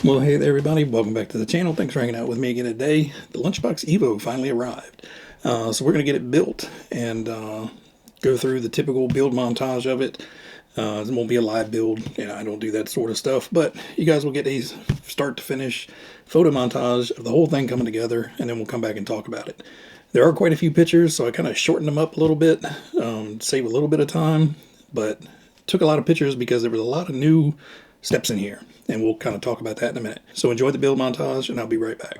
Well, hey there, everybody. Welcome back to the channel. Thanks for hanging out with me again today. The Lunchbox Evo finally arrived. So we're going to get it built and go through the typical build montage of it. It won't be a live build. I don't do that sort of stuff. But you guys will get a start to finish photo montage of the whole thing coming together, and then we'll come back and talk about it. There are quite a few pictures, so I kind of shortened them up a little bit, save a little bit of time, but took a lot of pictures because there was a lot of new steps in here, and we'll kind of talk about that in a minute. So enjoy the build montage, and I'll be right back.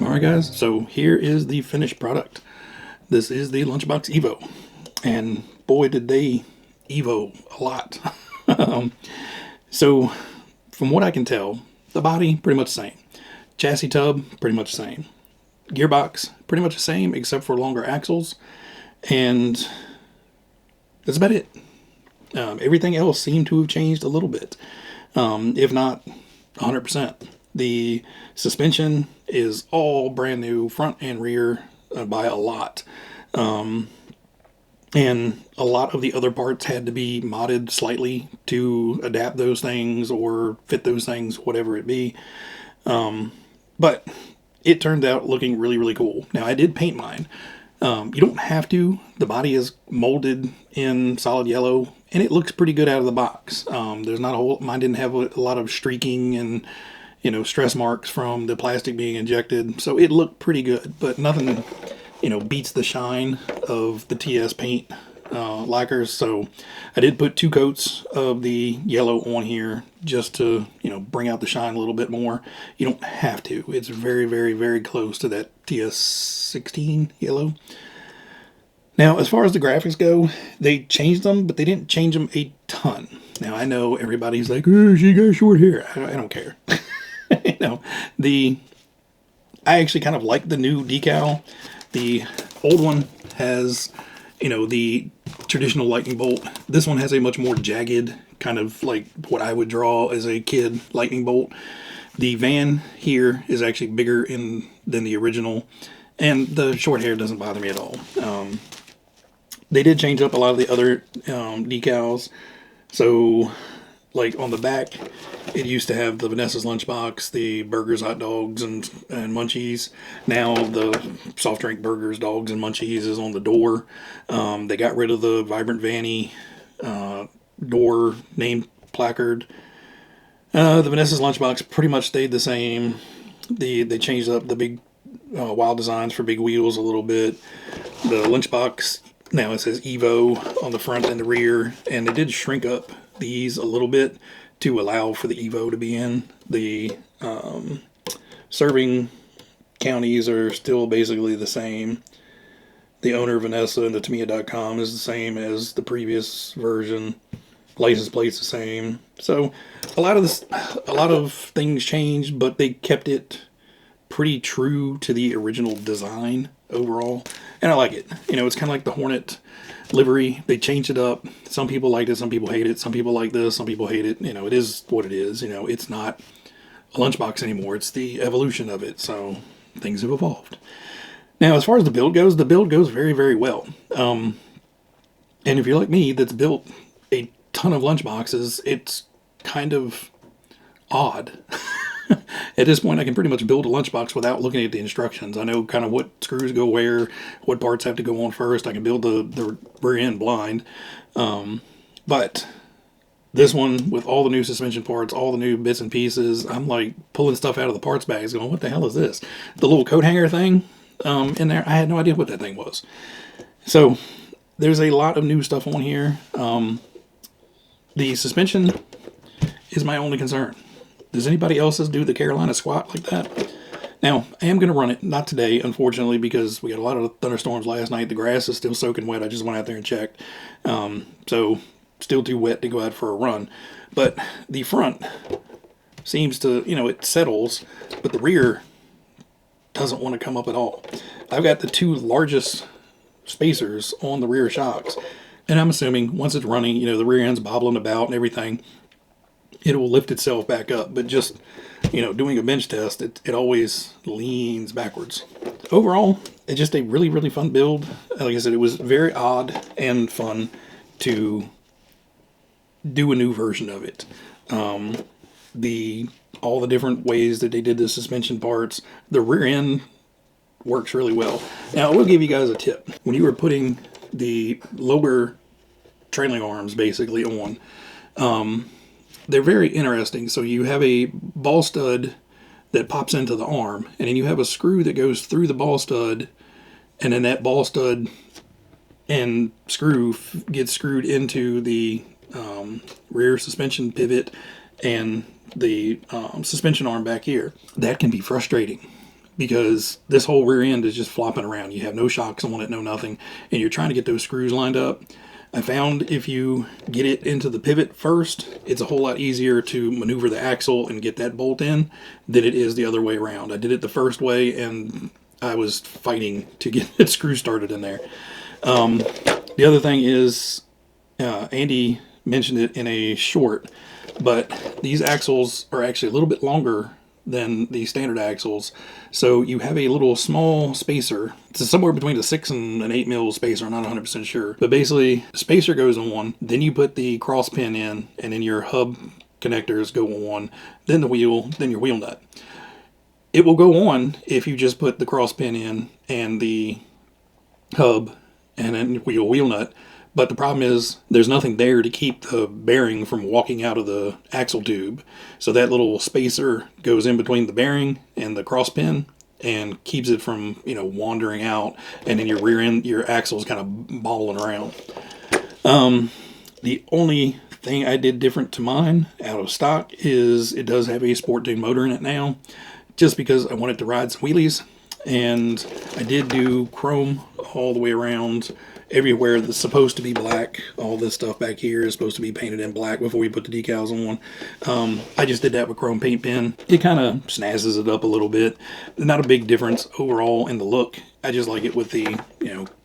Alright guys, so here is the finished product. This is the Lunchbox Evo, and boy did they Evo a lot. So from what I can tell, the body pretty much the same, chassis tub pretty much the same, gearbox pretty much the same except for longer axles, and that's about it. Everything else seemed to have changed a little bit, if not 100%. The suspension is all brand new, front and rear, by a lot. And a lot of the other parts had to be modded slightly to adapt those things or fit those things, whatever it be. But it turned out looking really, really cool. Now, I did paint mine. You don't have to. The body is molded in solid yellow, and it looks pretty good out of the box. There's not a whole... Mine didn't have a lot of streaking and stress marks from the plastic being injected, so it looked pretty good, but nothing, beats the shine of the TS paint lacquers. So I did put 2 coats of the yellow on here just to, bring out the shine a little bit more. You don't have to. It's very, very, very close to that TS16 yellow. Now, as far as the graphics go, they changed them, but they didn't change them a ton. Now, I know everybody's like, oh, she got short hair. I don't care. You know, I actually kind of like the new decal. The old one has, you know, the traditional lightning bolt. This one has a much more jagged, kind of like what I would draw as a kid lightning bolt. The van here is actually bigger than the original, and the short hair doesn't bother me at all. They did change up a lot of the other decals. So, like on the back, it used to have the Vanessa's Lunchbox, the burgers, hot dogs, and munchies. Now the soft drink burgers, dogs, and munchies is on the door. They got rid of the Vibrant Vanny door name placard. The Vanessa's Lunchbox pretty much stayed the same. They changed up the big wild designs for big wheels a little bit. The Lunchbox, now it says Evo on the front and the rear, and they did shrink up these a little bit to allow for the Evo to be in. The serving counties are still basically the same. The owner, Vanessa, and the Tamiya.com is the same as the previous version. License plate's the same. So a lot of things changed, but they kept it pretty true to the original design overall. And I like it. You know, it's kind of like the Hornet livery. They changed it up. Some people like it, some people hate it. Some people like this, some people hate it. You know, it is what it is. You know, it's not a lunchbox anymore. It's the evolution of it. So things have evolved. Now, as far as the build goes very, very well. And if you're like me, that's built a ton of lunchboxes, it's kind of odd. At this point, I can pretty much build a lunchbox without looking at the instructions. I know kind of what screws go where, what parts have to go on first. I can build the rear end blind. But this one, with all the new suspension parts, all the new bits and pieces, I'm like pulling stuff out of the parts bags going, what the hell is this? The little coat hanger thing in there, I had no idea what that thing was. So there's a lot of new stuff on here. The suspension is my only concern. Does anybody else's do the Carolina squat like that? Now, I am going to run it, not today, unfortunately, because we got a lot of thunderstorms last night. The grass is still soaking wet. I just went out there and checked. So, still too wet to go out for a run. But the front seems to, you know, it settles, but the rear doesn't want to come up at all. I've got the two largest spacers on the rear shocks, and I'm assuming once it's running, you know, the rear end's bobbling about and everything, it will lift itself back up. But just, you know, doing a bench test, it always leans backwards. Overall, it's just a really, really fun build. Like I said, it was very odd and fun to do a new version of it. All the different ways that they did the suspension parts, the rear end works really well. Now, I will give you guys a tip. When you are putting the lower trailing arms basically on, they're very interesting. So you have a ball stud that pops into the arm, and then you have a screw that goes through the ball stud, and then that ball stud and screw gets screwed into the rear suspension pivot and the suspension arm back here. That can be frustrating because this whole rear end is just flopping around. You have no shocks on it, no nothing, and you're trying to get those screws lined up. I found if you get it into the pivot first, it's a whole lot easier to maneuver the axle and get that bolt in than it is the other way around. I did it the first way, and I was fighting to get that screw started in there. The other thing is, Andy mentioned it in a short, but these axles are actually a little bit longer than the standard axles. So you have a little small spacer. It's somewhere between a 6 and an 8 mil spacer. I'm not 100% sure. But basically, the spacer goes on, then you put the cross pin in, and then your hub connectors go on, then the wheel, then your wheel nut. It will go on if you just put the cross pin in and the hub and then your wheel nut. But the problem is there's nothing there to keep the bearing from walking out of the axle tube. So that little spacer goes in between the bearing and the cross pin and keeps it from, you know, wandering out. And then your rear end, your axle is kind of balling around. The only thing I did different to mine out of stock is it does have a Sport Tune motor in it now, just because I wanted to ride some wheelies. And I did do chrome all the way around everywhere that's supposed to be black, all this stuff back here is supposed to be painted in black before we put the decals on. I just did that with chrome paint pen. It kind of snazzes it up a little bit. Not a big difference overall in the look. I just like it with the,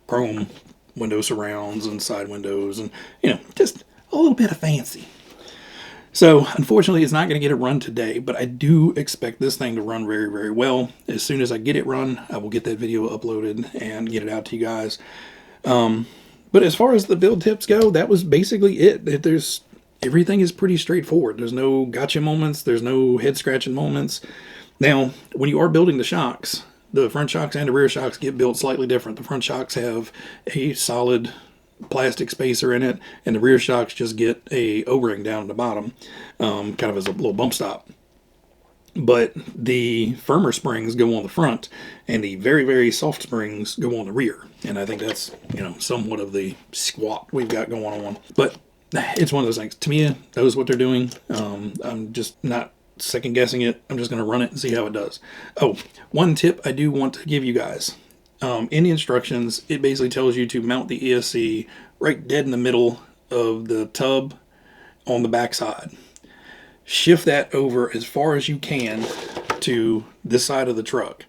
chrome window surrounds and side windows and, just a little bit of fancy. So, unfortunately, it's not going to get it run today, but I do expect this thing to run very, very well. As soon as I get it run, I will get that video uploaded and get it out to you guys. But as far as the build tips go, that was basically it. Everything is pretty straightforward. There's no gotcha moments. There's no head-scratching moments. Now, when you are building the shocks, the front shocks and the rear shocks get built slightly different. The front shocks have a solid plastic spacer in it, and the rear shocks just get a O-ring down at the bottom, kind of as a little bump stop. But the firmer springs go on the front, and the very, very soft springs go on the rear. And I think that's, somewhat of the squat we've got going on. But it's one of those things. Tamiya knows what they're doing. I'm just not second guessing it. I'm just going to run it and see how it does. Oh, one tip I do want to give you guys. In the instructions, it basically tells you to mount the ESC right dead in the middle of the tub on the back side. Shift that over as far as you can to this side of the truck.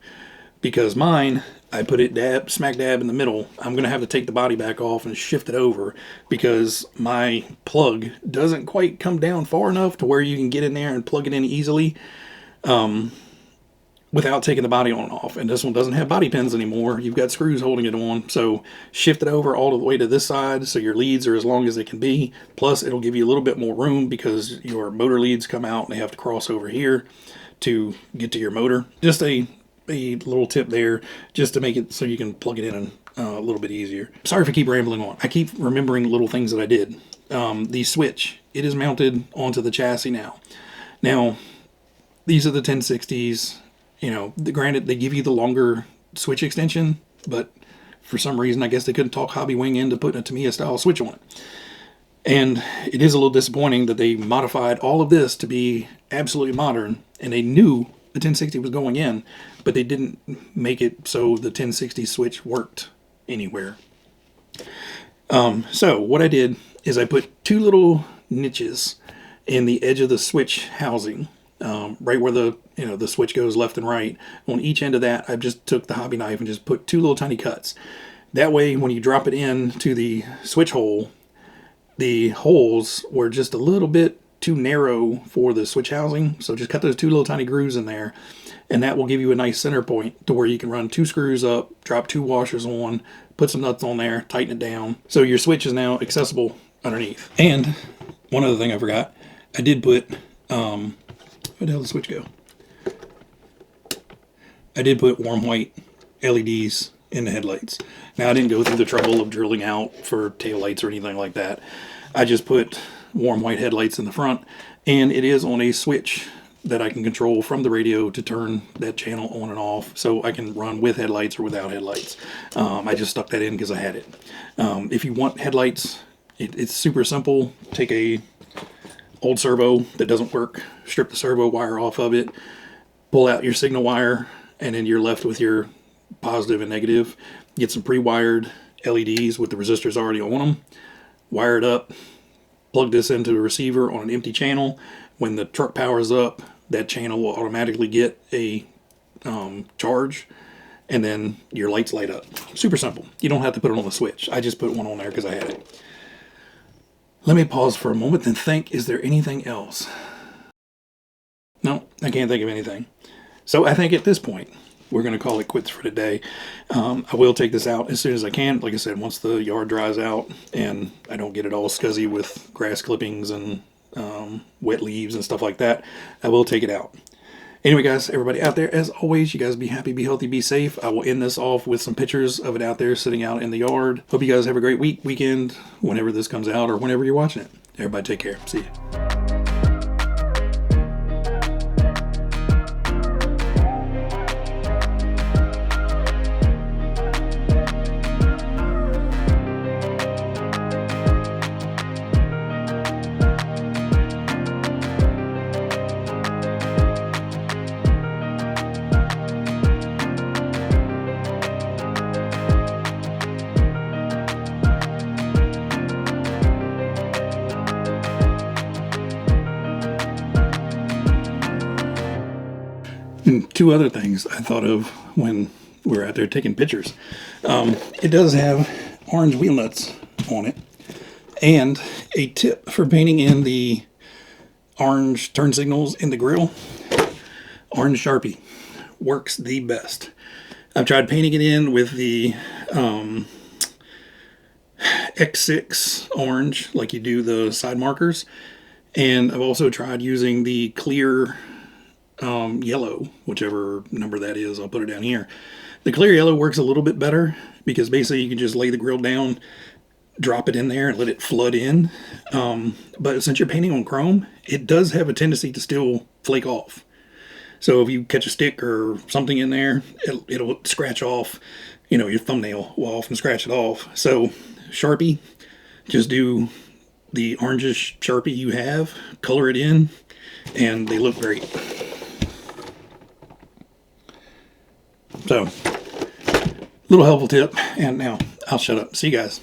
Because mine, I put it smack dab in the middle. I'm going to have to take the body back off and shift it over because my plug doesn't quite come down far enough to where you can get in there and plug it in easily. Without taking the body on and off. And this one doesn't have body pins anymore. You've got screws holding it on. So shift it over all the way to this side so your leads are as long as they can be. Plus it'll give you a little bit more room because your motor leads come out and they have to cross over here to get to your motor. Just a little tip there just to make it so you can plug it in a little bit easier. Sorry if I keep rambling on. I keep remembering little things that I did. The switch, it is mounted onto the chassis now. Now, these are the 1060s. Granted, they give you the longer switch extension, but for some reason, I guess they couldn't talk Hobby Wing into putting a Tamiya style switch on it. And it is a little disappointing that they modified all of this to be absolutely modern, and they knew the 1060 was going in, but they didn't make it so the 1060 switch worked anywhere. So what I did is I put two little niches in the edge of the switch housing. Right where the switch goes left and right. On each end of that, I just took the hobby knife and just put two little tiny cuts. That way, when you drop it in to the switch hole, the holes were just a little bit too narrow for the switch housing. So just cut those two little tiny grooves in there, and that will give you a nice center point to where you can run two screws up, drop two washers on, put some nuts on there, tighten it down. So your switch is now accessible underneath. And one other thing I forgot, I did put... where the hell did the switch go? I did put warm white LEDs in the headlights. Now, I didn't go through the trouble of drilling out for taillights or anything like that. I just put warm white headlights in the front, and it is on a switch that I can control from the radio to turn that channel on and off, so I can run with headlights or without headlights. I just stuck that in because I had it. If you want headlights, it's super simple. Take a old servo that doesn't work, strip the servo wire off of it, pull out your signal wire, and then you're left with your positive and negative. Get some pre-wired LEDs with the resistors already on them, wire it up, plug this into a receiver on an empty channel. When the truck powers up, that channel will automatically get a charge, and then your lights light up. Super simple. You don't have to put it on the switch. I just put one on there because I had it. Let me pause for a moment and think, is there anything else? No, I can't think of anything. So I think at this point, we're going to call it quits for today. I will take this out as soon as I can. Like I said, once the yard dries out and I don't get it all scuzzy with grass clippings and wet leaves and stuff like that, I will take it out. Anyway, guys, everybody out there, as always, you guys be happy, be healthy, be safe. I will end this off with some pictures of it out there sitting out in the yard. Hope you guys have a great weekend, whenever this comes out or whenever you're watching it. Everybody take care. See you. And two other things I thought of when we were out there taking pictures. It does have orange wheel nuts on it. And a tip for painting in the orange turn signals in the grill. Orange Sharpie works the best. I've tried painting it in with the X6 orange, like you do the side markers. And I've also tried using the clear yellow, whichever number that is. I'll put it down here. The clear yellow works a little bit better because basically you can just lay the grill down, drop it in there, and let it flood in. But since you're painting on chrome, it does have a tendency to still flake off. So if you catch a stick or something in there, it'll scratch off, your thumbnail will often scratch it off. So Sharpie, just do the orangish Sharpie you have, color it in, and they look great. So, little helpful tip, and now I'll shut up. See you guys.